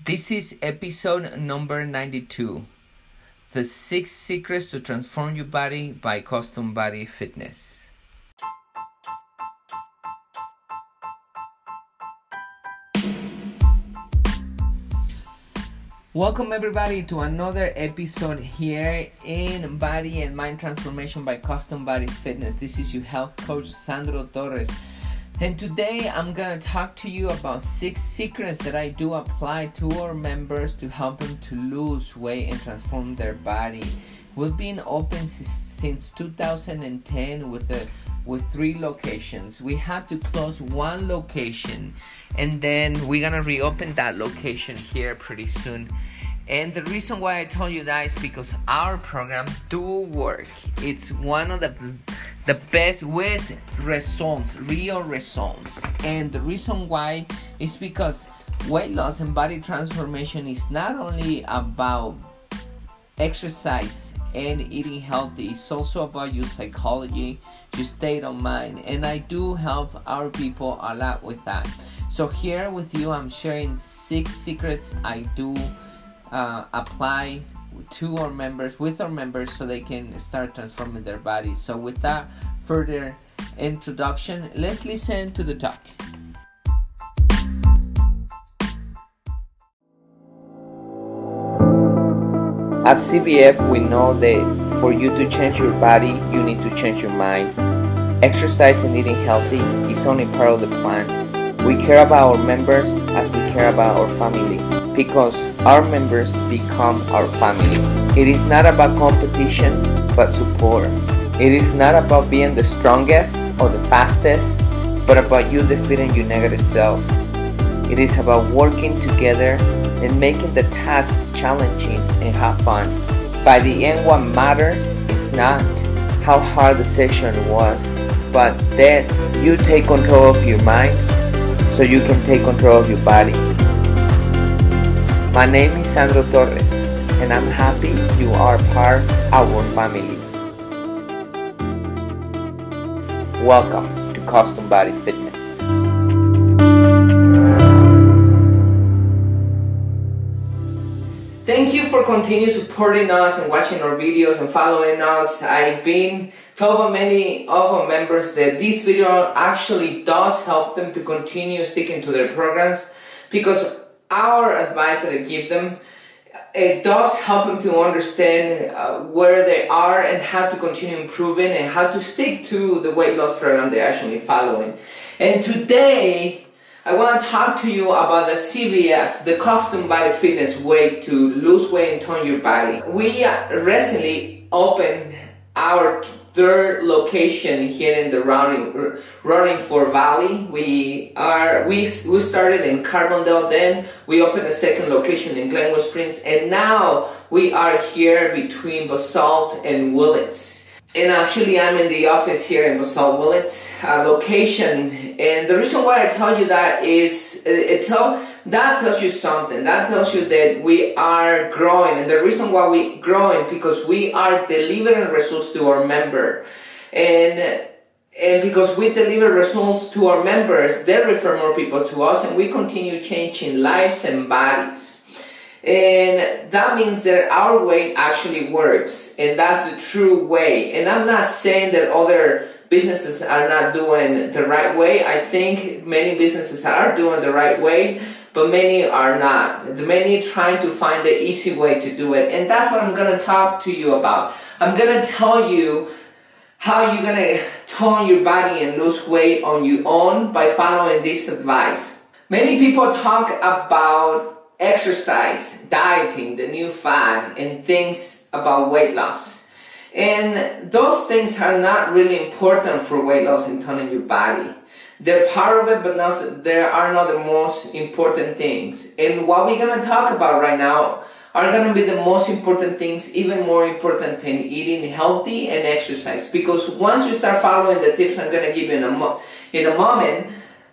This is episode number 92, the 6 secrets to transform your body by Custom Body Fitness. Welcome everybody to another episode here in Body and Mind Transformation by Custom Body Fitness. This is your health coach, Sandro Torres. And today I'm going to talk to you about 6 secrets that I do apply to our members to help them to lose weight and transform their body. We've been open since 2010 with 3 locations. We had to close 1 location and then we're going to reopen that location here pretty soon. And the reason why I told you that is because our program do work. It's one of the best with results, real results. And the reason why is because weight loss and body transformation is not only about exercise and eating healthy, it's also about your psychology, your state of mind. And I do help our people a lot with that. So here with you, I'm sharing 6 secrets I do apply to our members, with our members, so they can start transforming their bodies. So with that further introduction, let's listen to the talk. At CBF, we know that for you to change your body, you need to change your mind. Exercise and eating healthy is only part of the plan. We care about our members as we care about our family, because our members become our family. It is not about competition, but support. It is not about being the strongest or the fastest, but about you defeating your negative self. It is about working together and making the task challenging and have fun. By the end, what matters is not how hard the session was, but that you take control of your mind so you can take control of your body. My name is Sandro Torres, and I'm happy you are part of our family. Welcome to Custom Body Fitness. Thank you for continuing supporting us and watching our videos and following us. I've been told by many of our members that this video actually does help them to continue sticking to their programs, because our advice that I give them, it does help them to understand where they are and how to continue improving and how to stick to the weight loss program they're actually following. And today, I want to talk to you about the CBF, the Custom Body Fitness way to lose weight and tone your body. We recently opened our 3rd location here in the Roaring Fork Valley. We started in Carbondale, then we opened a 2nd location in Glenwood Springs, and now we are here between Basalt and Willits. And actually, I'm in the office here in Basalt Willits location. And the reason why I tell you that is that tells you something. That tells you that we are growing. And the reason why we're growing, because we are delivering results to our member. And because we deliver results to our members, they refer more people to us, and we continue changing lives and bodies. And that means that our way actually works, and that's the true way. And I'm not saying that other businesses are not doing the right way. I think many businesses are doing the right way, but many are not. Many trying to find the easy way to do it. And that's what I'm going to talk to you about. I'm going to tell you how you're going to tone your body and lose weight on your own by following this advice. Many people talk about exercise, dieting, the new fad, and things about weight loss. And those things are not really important for weight loss and toning your body. They're part of it, but they are not the most important things. And what we're going to talk about right now are going to be the most important things, even more important than eating healthy and exercise. Because once you start following the tips I'm going to give you in a moment,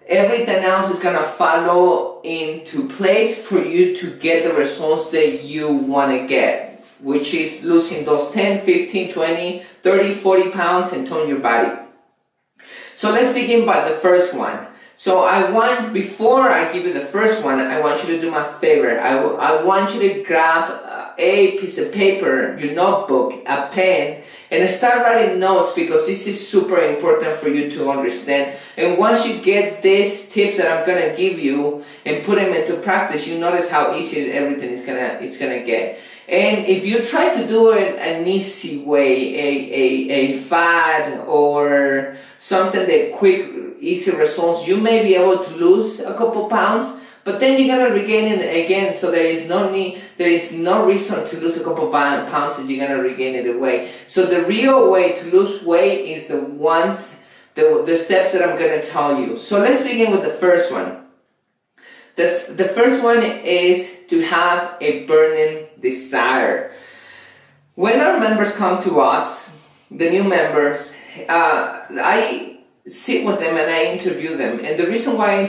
everything else is going to follow into place for you to get the results that you want to get, which is losing those 10, 15, 20, 30, 40 pounds and tone your body. So let's begin by the first one. So before I give you the first one, I want you to do my favor. I want you to grab a piece of paper, your notebook, a pen, and start writing notes, because this is super important for you to understand. And once you get these tips that I'm gonna give you and put them into practice, you notice how easy everything is gonna get. And if you try to do it an easy way, a fad or something that quick, easy results, you may be able to lose a couple pounds, but then you're gonna regain it again. So there is no reason to lose a couple pounds if you're gonna regain it away. So the real way to lose weight is the steps that I'm gonna tell you. So let's begin with the first one. The first one is to have a burning desire. When our members come to us, the new members, I sit with them and I interview them. And the reason why I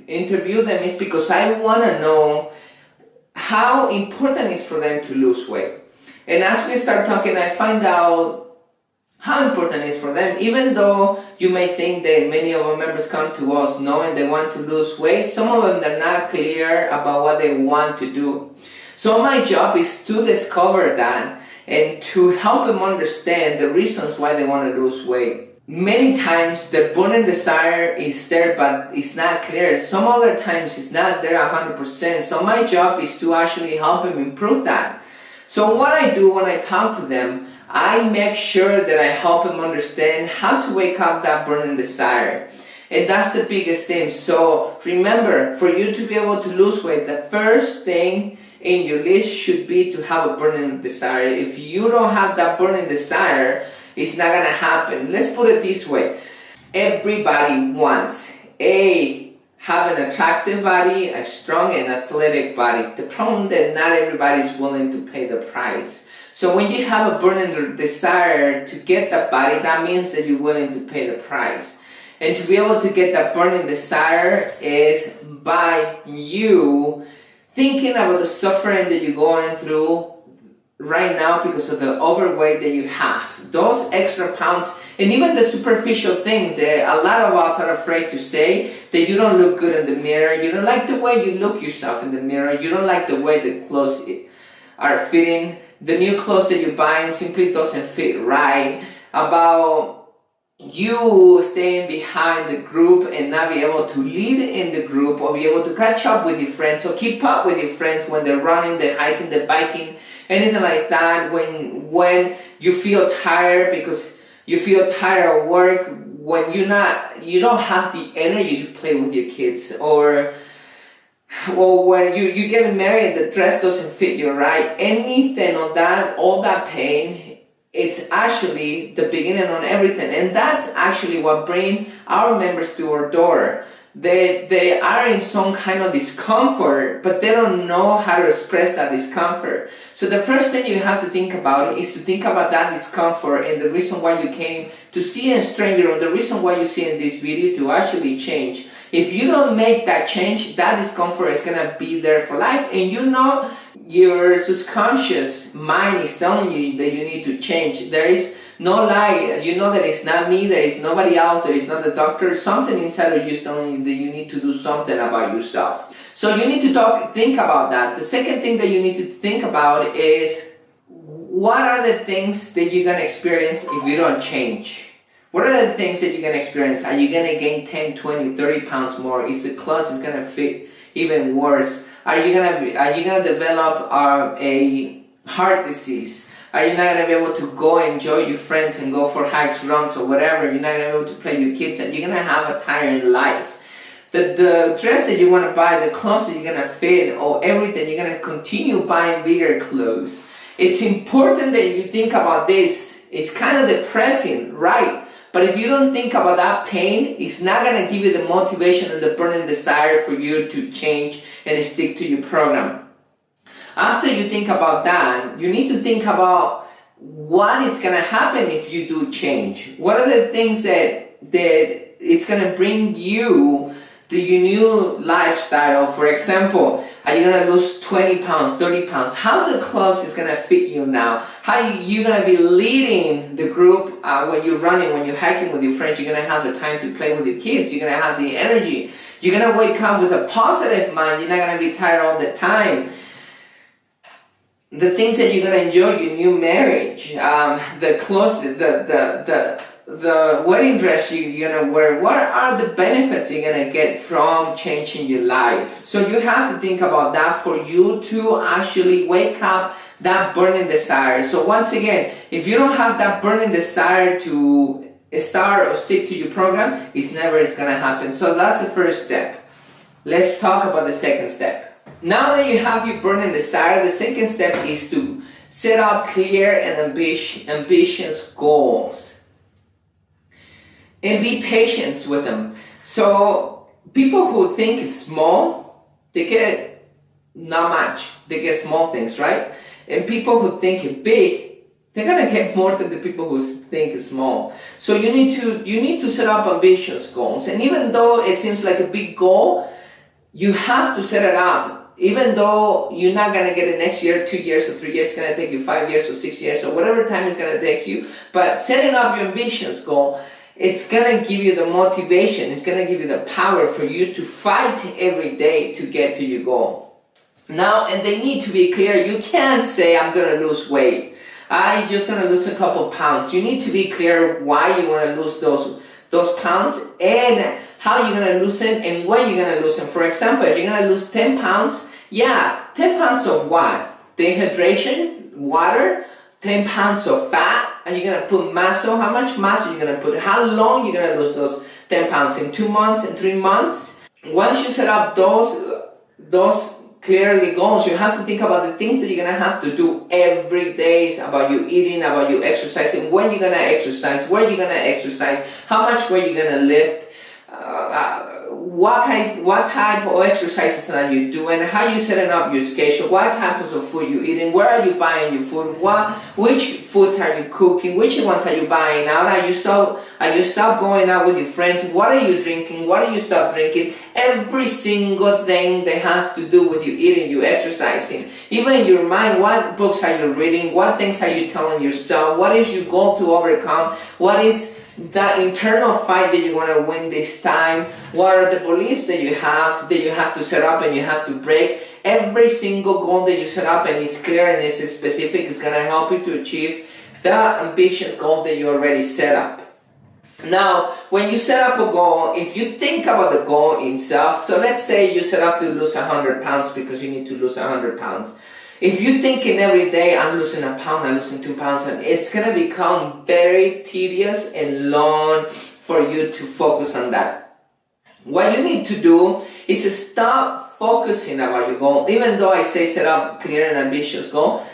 interview them is because I want to know how important it is for them to lose weight. And as we start talking, I find out how important it is for them. Even though you may think that many of our members come to us knowing they want to lose weight, some of them are not clear about what they want to do. So my job is to discover that and to help them understand the reasons why they want to lose weight. Many times the burning desire is there, but it's not clear. Some other times it's not there 100%. So my job is to actually help them improve that. So what I do when I talk to them, I make sure that I help them understand how to wake up that burning desire. And that's the biggest thing. So remember, for you to be able to lose weight, the first thing in your list should be to have a burning desire. If you don't have that burning desire, it's not gonna happen. Let's put it this way. Everybody wants have an attractive body, a strong and athletic body. The problem that not everybody is willing to pay the price. So when you have a burning desire to get that body, that means that you're willing to pay the price. And to be able to get that burning desire is by you thinking about the suffering that you're going through right now because of the overweight that you have. Those extra pounds, and even the superficial things that a lot of us are afraid to say, that you don't look good in the mirror, you don't like the way you look yourself in the mirror, you don't like the way the clothes are fitting, the new clothes that you're buying simply doesn't fit right, about you staying behind the group and not be able to lead in the group or be able to catch up with your friends or keep up with your friends when they're running, they're hiking, they're biking, anything like that. When you feel tired because you feel tired at work, when you don't have the energy to play with your kids, or when you get married, the dress doesn't fit you right, anything of that, all that pain, it's actually the beginning on everything. And that's actually what brings our members to our door. They are in some kind of discomfort, but they don't know how to express that discomfort. So the first thing you have to think about is to think about that discomfort and the reason why you came to see a stranger, or the reason why you see in this video to actually change. If you don't make that change, that discomfort is going to be there for life. And you know your subconscious mind is telling you that you need to change. There is no lie. You know that it's not me, there is nobody else, there is not the doctor. Something inside of you is telling you that you need to do something about yourself. So you need to think about that. The second thing that you need to think about is, what are the things that you're going to experience if you don't change? What are the things that you're going to experience? Are you going to gain 10, 20, 30 pounds more? Is the clothes is going to fit even worse? Are you going to develop a heart disease? Are you not going to be able to go enjoy your friends and go for hikes, runs, or whatever? You're not going to be able to play your kids, and you're going to have a tired life. The dress that you want to buy, the clothes that you're going to fit, or everything, you're going to continue buying bigger clothes. It's important that you think about this. It's kind of depressing, right? But if you don't think about that pain, it's not going to give you the motivation and the burning desire for you to change and stick to your program. After you think about that, you need to think about what is going to happen if you do change. What are the things that it's going to bring you your new lifestyle. For example, are you gonna lose 20 pounds, 30 pounds? How's the clothes is gonna fit you now? How you gonna be leading the group when you're running, when you're hiking with your friends? You're gonna have the time to play with your kids. You're gonna have the energy. You're gonna wake up with a positive mind. You're not gonna be tired all the time. The things that you're gonna enjoy, your new marriage, the clothes, the wedding dress you're gonna wear. What are the benefits you're gonna get from changing your life? So you have to think about that for you to actually wake up that burning desire. So once again, if you don't have that burning desire to start or stick to your program, it's never gonna happen. So that's the first step. Let's talk about the second step. Now that you have your burning desire, the second step is to set up clear and ambitious goals. And be patient with them. So people who think small, they get not much. They get small things, right? And people who think big, they're gonna get more than the people who think small. So you need to set up ambitious goals. And even though it seems like a big goal, you have to set it up. Even though you're not going to get it next year, 2 years or 3 years, it's going to take you 5 years or 6 years or whatever time it's going to take you. But setting up your ambitious goal, it's going to give you the motivation. It's going to give you the power for you to fight every day to get to your goal. Now, and they need to be clear. You can't say, I'm going to lose weight. I'm just going to lose a couple pounds. You need to be clear why you want to lose those pounds and how you're going to lose them and when you're going to lose them. For example, if you're going to lose 10 pounds, 10 pounds of what? Dehydration, water, 10 pounds of fat, and you're going to put muscle. How much muscle you're going to put? How long you're going to lose those 10 pounds? In 2 months, in 3 months? Once you set up those clearly goals, you have to think about the things that you're going to have to do every day, about you eating, about you exercising, when you're going to exercise, where you're going to exercise, how much weight you're going to lift, what type of exercises are you doing, how you setting up your schedule, what types of food you eating, where are you buying your food, which foods are you cooking, which ones are you buying out, are you stop going out with your friends, what are you drinking, what are you stop drinking, every single thing that has to do with you eating, you exercising, even in your mind, what books are you reading, what things are you telling yourself, what is your goal to overcome, what is the internal fight that you want to win this time, what are the beliefs that you have to set up and you have to break. Every single goal that you set up and is clear and is specific is going to help you to achieve the ambitious goal that you already set up. Now, when you set up a goal, if you think about the goal itself, so let's say you set up to lose 100 pounds because you need to lose 100 pounds. If you're thinking every day, I'm losing a pound, I'm losing 2 pounds, and it's going to become very tedious and long for you to focus on that. What you need to do is stop focusing about your goal, even though I say set up clear and ambitious goal.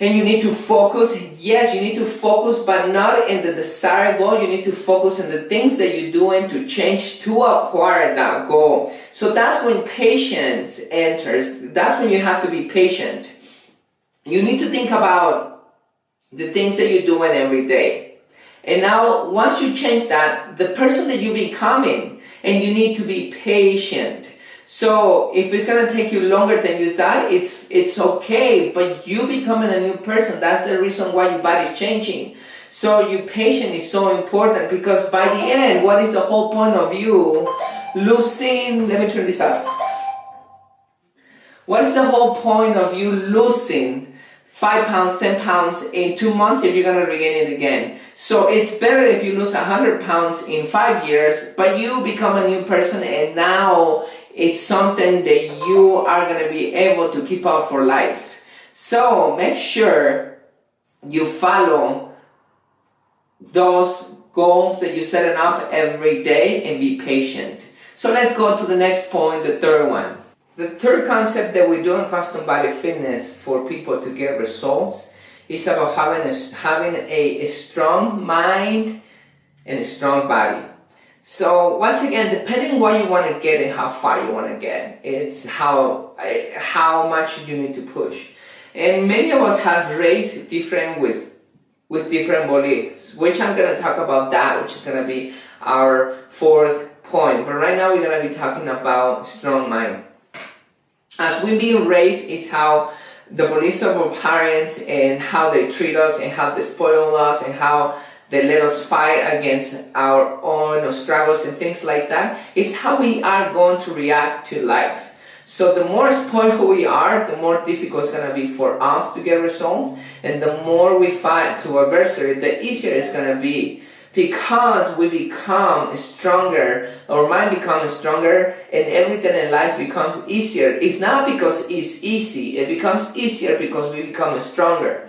And you need to focus, yes, you need to focus, but not in the desired goal. You need to focus on the things that you're doing to change to acquire that goal. So that's when patience enters. That's when you have to be patient. You need to think about the things that you're doing every day. And now, once you change that, the person that you're becoming, and you need to be patient. So if it's going to take you longer than you thought, it's okay, but you becoming a new person, that's the reason why your body's changing. So your patience is so important, because by the end, what is the whole point of you losing, let me turn this up. What is the whole point of you losing 5 pounds, 10 pounds in 2 months if you're going to regain it again? So it's better if you lose 100 pounds in 5 years, but you become a new person, and now it's something that you are going to be able to keep up for life. So make sure you follow those goals that you're setting up every day and be patient. So let's go to the next point, the third one. The third concept that we do in custom body fitness for people to get results is about having a strong mind and a strong body. So once again, depending what you want to get and how far you want to get, it's how much you need to push. And many of us have raised different with different beliefs, which I'm going to talk about that, which is going to be our fourth point. But right now we're going to be talking about strong mind. As we've been raised is how the beliefs of our parents and how they treat us and how they spoil us and how they let us fight against our own struggles and things like that. It's how we are going to react to life. So the more spoiled we are, the more difficult it's going to be for us to get results. And the more we fight to our adversary, the easier it's going to be. Because we become stronger, our mind becomes stronger, and everything in life becomes easier. It's not because it's easy. It becomes easier because we become stronger.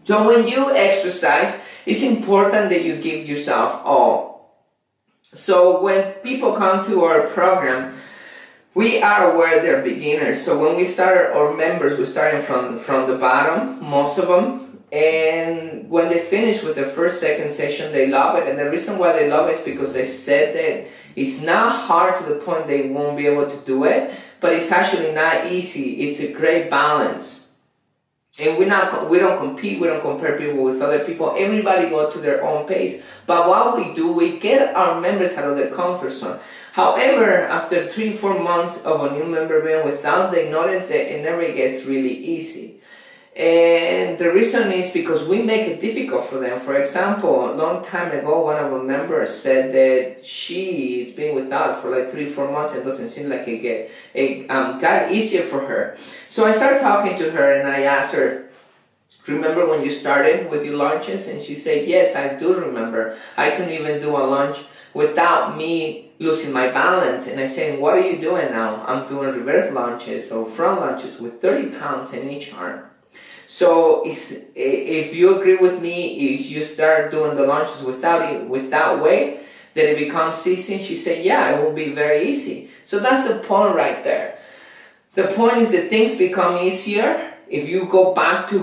So when you exercise, it's important that you give yourself all. So when people come to our program, we are aware they're beginners. So when we start, our members, we're starting from the bottom, most of them. And when they finish with the first, second session, they love it. And the reason why they love it is because they said that it's not hard to the point they won't be able to do it, but it's actually not easy. It's a great balance. And we don't compete, we don't compare people with other people. Everybody goes to their own pace. But what we do, we get our members out of their comfort zone. However, after 3-4 months of a new member being with us, they notice that it never gets really easy. And the reason is because we make it difficult for them. For example, a long time ago, one of our members said that she's been with us for like 3-4 months and it doesn't seem like it got easier for her. So I started talking to her and I asked her, remember when you started with your lunches? And she said, yes, I do remember. I couldn't even do a lunch without me losing my balance. And I said, what are you doing now? I'm doing reverse lunges or front lunges with 30 pounds in each arm. So if you agree with me, if you start doing the lunges without weight, then it becomes easy. And she said, yeah, it will be very easy. So that's the point right there. The point is that things become easier if you go back to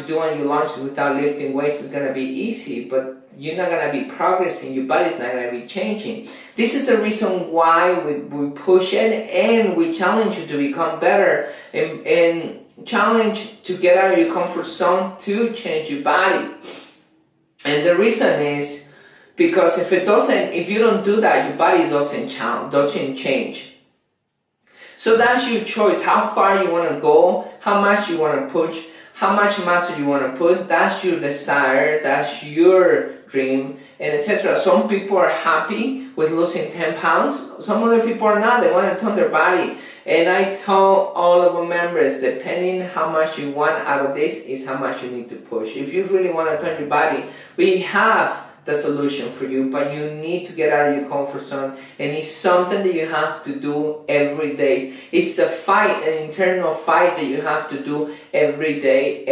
doing your lunges without lifting weights. It's going to be easy, but you're not going to be progressing. Your body's not going to be changing. This is the reason why we push it and we challenge you to become better and challenge to get out of your comfort zone to change your body. And the reason is because if you don't do that, your body doesn't change. So that's your choice, how far you want to go, how much you want to push, how much muscle you want to put. That's your desire, that's your dream, and etc. Some people are happy with losing 10 pounds. Some other people are not. They want to tone their body. And I tell all of our members, depending how much you want out of this is how much you need to push. If you really want to tone your body, we have the solution for you, but you need to get out of your comfort zone, and it's something that you have to do every day. It's a fight, an internal fight that you have to do every day,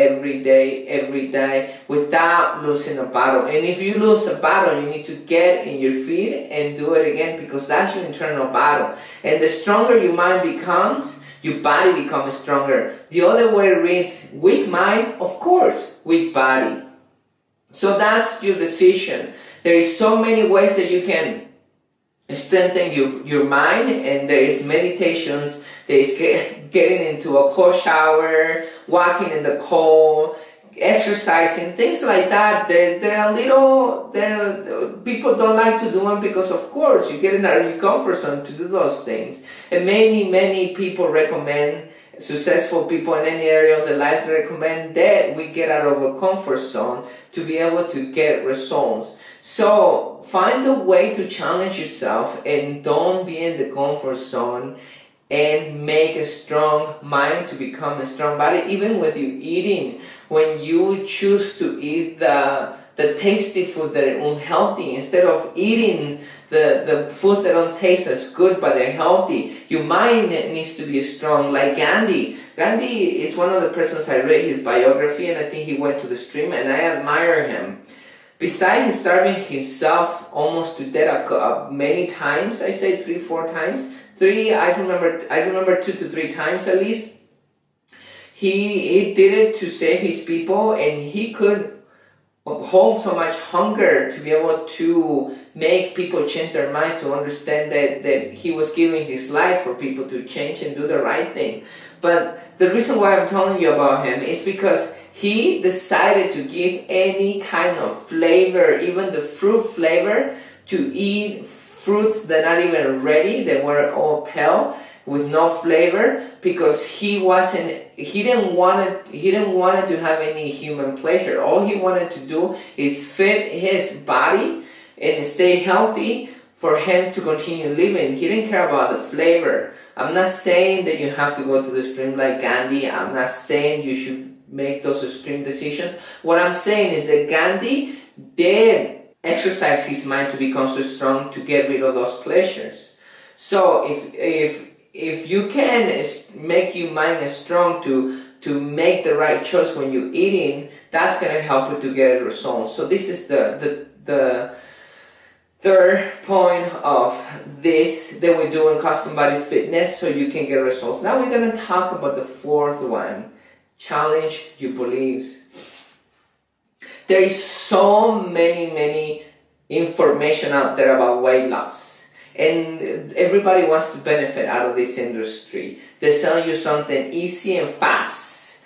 without losing a battle. And if you lose a battle, you need to get in your feet and do it again, because that's your internal battle. And the stronger your mind becomes, your body becomes stronger. The other way reads, weak mind, of course, weak body. So that's your decision. There is so many ways that you can strengthen your mind, and there is meditations, there is getting into a cold shower, walking in the cold, exercising, things like that. People don't like to do them because, of course, you're getting out of your comfort zone to do those things. And many people recommend, successful people in any area of their life recommend that we get out of our comfort zone to be able to get results. So find a way to challenge yourself and don't be in the comfort zone, and make a strong mind to become a strong body. Even with you eating, when you choose to eat the tasty food that are unhealthy instead of eating the foods that don't taste as good but they're healthy, your mind needs to be strong. Like Gandhi is one of the persons I read his biography, and I think he went to the extreme, and I admire him. Besides starving himself almost to death many times, I say 3-4 times, I remember 2 to 3 times at least, he did it to save his people, and he could hold so much hunger to be able to make people change their mind, to understand that he was giving his life for people to change and do the right thing. But the reason why I'm telling you about him is because he decided to give any kind of flavor, even the fruit flavor, to eat fruits that are not even ready, they were all pale with no flavor, because he didn't want to have any human pleasure. All he wanted to do is fit his body and stay healthy for him to continue living. He didn't care about the flavor. I'm not saying that you have to go to the extreme like Gandhi. I'm not saying you should make those extreme decisions. What I'm saying is that Gandhi did exercise his mind to become so strong to get rid of those pleasures. So if you can make your mind strong to make the right choice when you're eating, that's going to help you to get results. So this is the third point of this that we do in custom body fitness, so you can get results. Now we're going to talk about the fourth one. Challenge your beliefs. There is so many information out there about weight loss, and everybody wants to benefit out of this industry. They're selling you something easy and fast.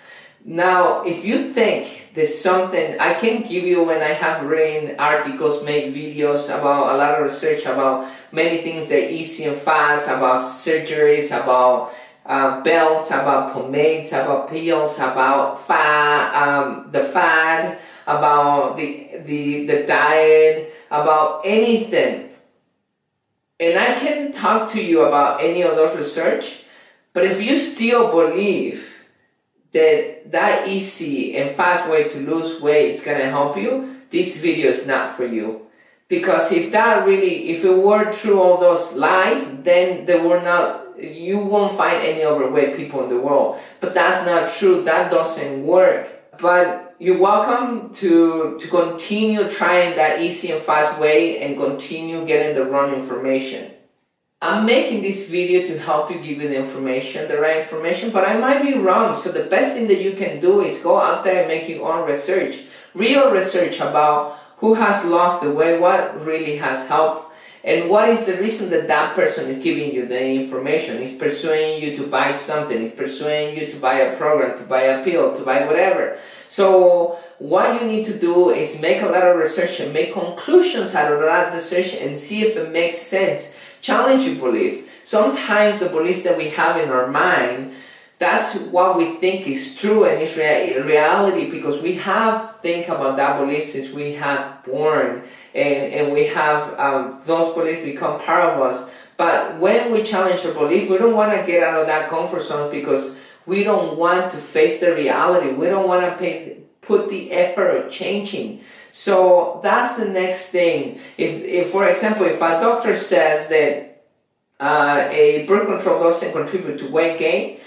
Now, if you think there's something I can give you, when I have written articles, made videos about a lot of research about many things that are easy and fast, about surgeries, about belts, about pomades, about pills, about the fat, about the diet, about anything. And I can talk to you about any of those research, but if you still believe that easy and fast way to lose weight is gonna help you, this video is not for you. Because if it were true, all those lies, then you won't find any overweight people in the world. But that's not true. That doesn't work. But you're welcome to continue trying that easy and fast way and continue getting the wrong information. I'm making this video to help you, give you the right information, but I might be wrong. So the best thing that you can do is go out there and make your own research. Real research about who has lost the weight, what really has helped, and what is the reason that person is giving you the information, is persuading you to buy something, is persuading you to buy a program, to buy a pill, to buy whatever. So what you need to do is make a lot of research and make conclusions out of that research and see if it makes sense. Challenge your belief. Sometimes the beliefs that we have in our mind, that's what we think is true and is reality, because we have think about that belief since we have born, and we have those beliefs become part of us. But when we challenge our belief, we don't want to get out of that comfort zone because we don't want to face the reality. We don't want to put the effort of changing. So that's the next thing. If for example, if a doctor says that a birth control doesn't contribute to weight gain,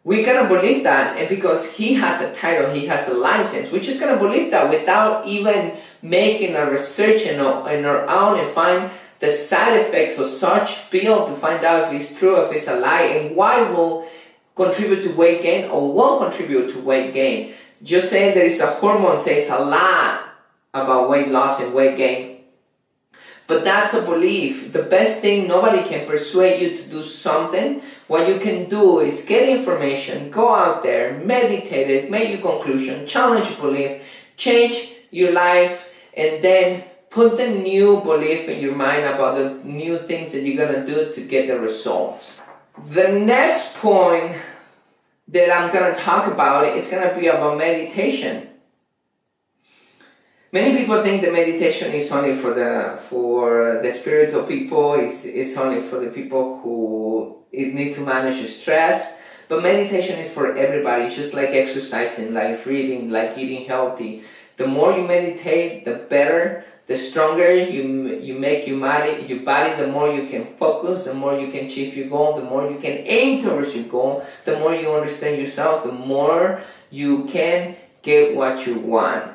we're going to believe that, and because he has a title, he has a license, we're just going to believe that without even making a research in our own and find the side effects of such pill to find out if it's true, if it's a lie, and why will contribute to weight gain or won't contribute to weight gain. Just saying there is a hormone says a lot about weight loss and weight gain. But that's a belief. The best thing, nobody can persuade you to do something. What you can do is get information, go out there, meditate it, make your conclusion, challenge your belief, change your life, and then put the new belief in your mind about the new things that you're going to do to get the results. The next point that I'm going to talk about is going to be about meditation. Many people think that meditation is only for the spiritual people, it's only for the people who need to manage stress, but meditation is for everybody, just like exercising, like reading, like eating healthy. The more you meditate, the better, the stronger you make your body, the more you can focus, the more you can achieve your goal, the more you can aim towards your goal, the more you understand yourself, the more you can get what you want.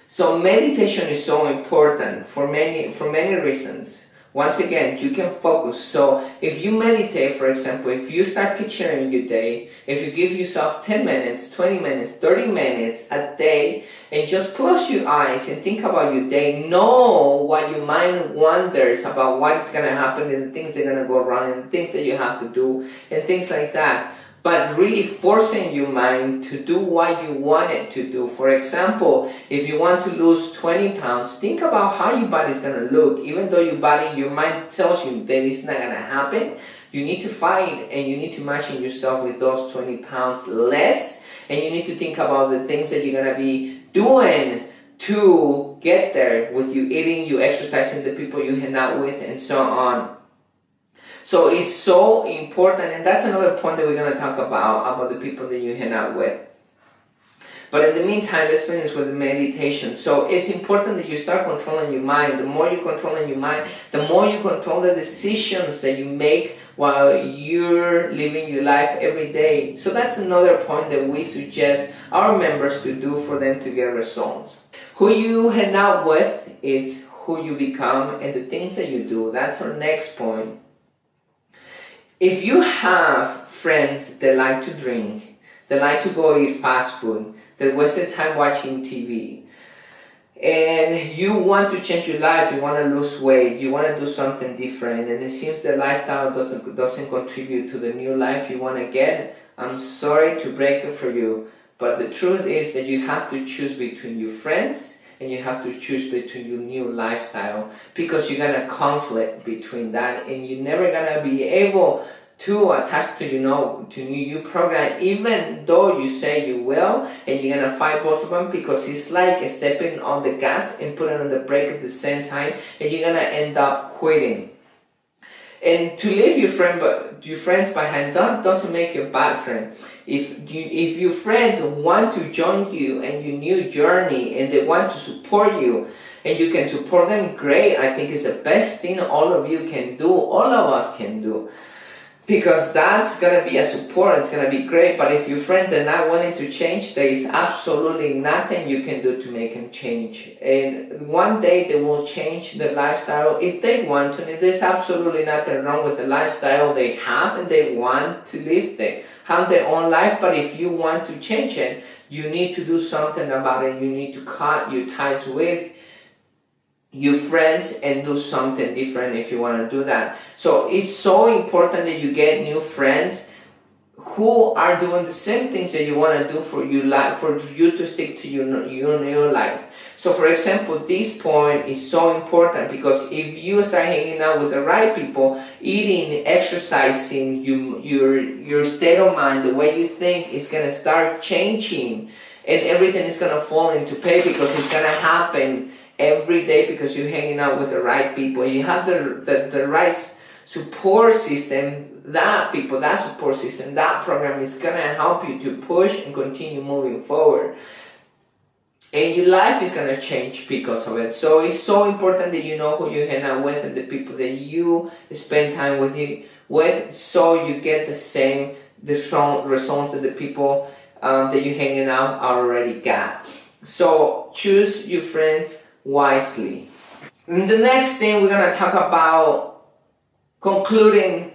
So meditation is so important for many reasons. Once again, you can focus. So if you meditate, for example, if you start picturing your day, if you give yourself 10 minutes, 20 minutes, 30 minutes a day, and just close your eyes and think about your day, know what your mind wonders about what is going to happen and the things that are going to go wrong and the things that you have to do and things like that. but really forcing your mind to do what you want it to do. For example, if you want to lose 20 pounds, think about how your body is going to look. Even though your mind tells you that it's not going to happen, you need to fight and you need to imagine yourself with those 20 pounds less, and you need to think about the things that you're going to be doing to get there, with you eating, you exercising, the people you hang out with, and so on. So it's so important, and that's another point that we're going to talk about the people that you hang out with. But in the meantime, let's finish with the meditation. So it's important that you start controlling your mind. The more you control your mind, the more you control the decisions that you make while you're living your life every day. So that's another point that we suggest our members to do for them to get results. Who you hang out with, it's who you become, and the things that you do. That's our next point. If you have friends that like to drink, that like to go eat fast food, that waste their time watching TV, and you want to change your life, you want to lose weight, you want to do something different, and it seems the lifestyle doesn't contribute to the new life you want to get, I'm sorry to break it for you, but the truth is that you have to choose between your friends and you have to choose between your new lifestyle, because you're going to conflict between that, and you're never going to be able to attach to new program, even though you say you will, and you're going to fight both of them, because it's like stepping on the gas and putting on the brake at the same time, and you're going to end up quitting. And to leave your friends behind, that doesn't make you a bad friend. If your friends want to join you in your new journey and they want to support you, and you can support them, great. I think it's the best thing all of you can do, all of us can do. Because that's going to be a support, it's going to be great. But if your friends are not willing to change, there is absolutely nothing you can do to make them change. And one day they will change their lifestyle if they want to. And there's absolutely nothing wrong with the lifestyle they have and they want to live there. Have their own life, but if you want to change it, you need to do something about it. You need to cut your ties with your friends and do something different if you want to do that. So it's so important that you get new friends who are doing the same things that you want to do for your life, for you to stick to your new life. So for example, this point is so important, because if you start hanging out with the right people, eating, exercising, your state of mind, the way you think, is going to start changing, and everything is going to fall into place, because it's going to happen every day, because you're hanging out with the right people. You have the right support system. That support system, that program is going to help you to push and continue moving forward. And your life is going to change because of it. So it's so important that you know who you hang out with and the people that you spend time with, so you get the strong results that the people that you're hanging out already got. So choose your friends wisely. And the next thing we're going to talk about, concluding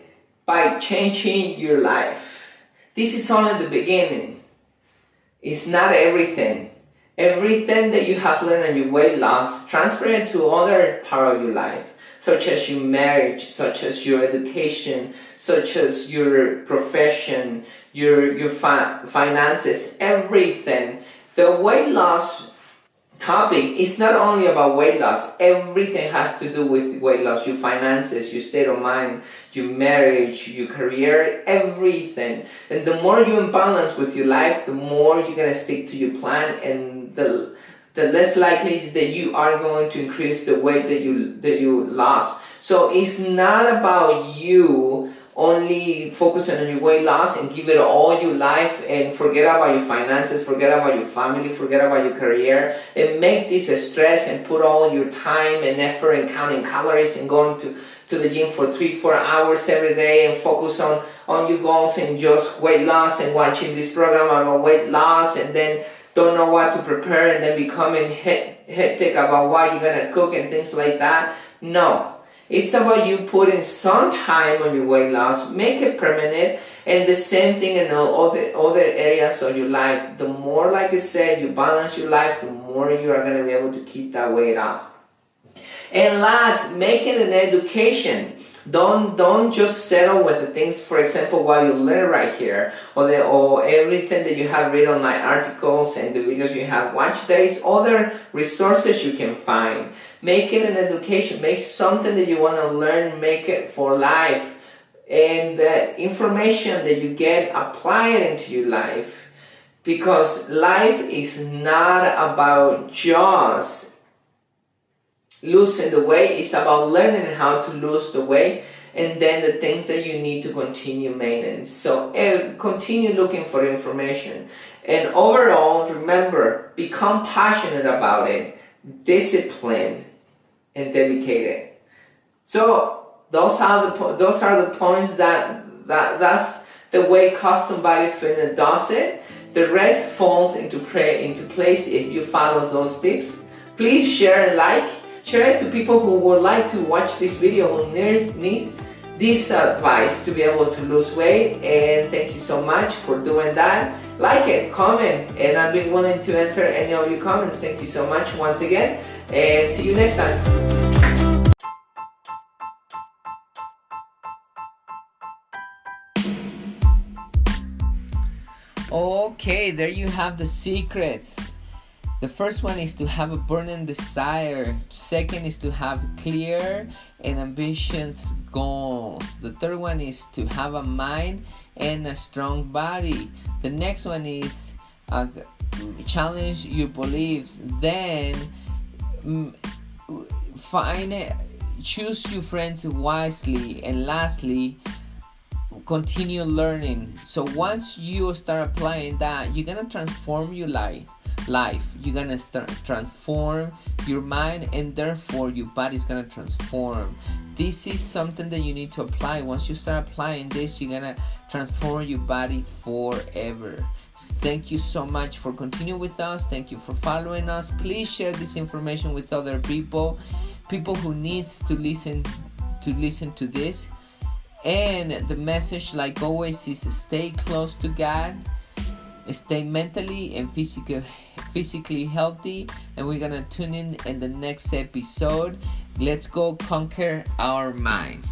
by changing your life. This is only the beginning. It's not everything. Everything that you have learned in your weight loss, transfer it to other part of your lives, such as your marriage, such as your education, such as your profession, your finances, everything. The weight loss topic is not only about weight loss. Everything has to do with weight loss. Your finances, your state of mind, your marriage, your career, everything. And the more you imbalance with your life, the more you're going to stick to your plan, and the less likely that you are going to increase the weight that you lost. So it's not about you only focusing on your weight loss and give it all your life and forget about your finances, forget about your family, forget about your career, and make this a stress and put all your time and effort in counting calories and going to the gym for 3-4 hours every day and focus on your goals and just weight loss and watching this program about weight loss, and then don't know what to prepare, and then becoming hectic about what you're going to cook and things like that. No. It's about you putting some time on your weight loss, make it permanent, and the same thing in all the other areas of your life. The more, like I said, you balance your life, the more you are going to be able to keep that weight off. And last, making an education. Don't just settle with the things, for example, what you learn right here, or everything that you have read on my articles and the videos you have watched. There is other resources you can find. Make it an education. Make something that you want to learn. Make it for life. And the information that you get, apply it into your life. Because life is not about just losing the weight. It's about learning how to lose the weight, and then the things that you need to continue maintenance. So continue looking for information. And overall, remember, become passionate about it, disciplined, and dedicated. So those are the points that's the way custom body fitness does it. The rest falls into place if you follow those tips. Please share and like. Share it to people who would like to watch this video, who need this advice to be able to lose weight. And thank you so much for doing that. Like it, comment, and I'll be willing to answer any of your comments. Thank you so much once again, and see you next time. Okay, there you have the secrets. The first one is to have a burning desire. Second is to have clear and ambitious goals. The third one is to have a mind and a strong body. The next one is challenge your beliefs. Then choose your friends wisely. And lastly, continue learning. So once you start applying that, you're gonna transform your life. You're gonna start transform your mind, and therefore your body's gonna transform. This is something that you need to apply. Once you start applying this, you're gonna transform your body forever. Thank you so much for continuing with us. Thank you for following us. Please share this information with other people who needs to listen to this. And the message, like always, is stay close to God, stay mentally and physically healthy, and we're gonna tune in the next episode. Let's go conquer our mind.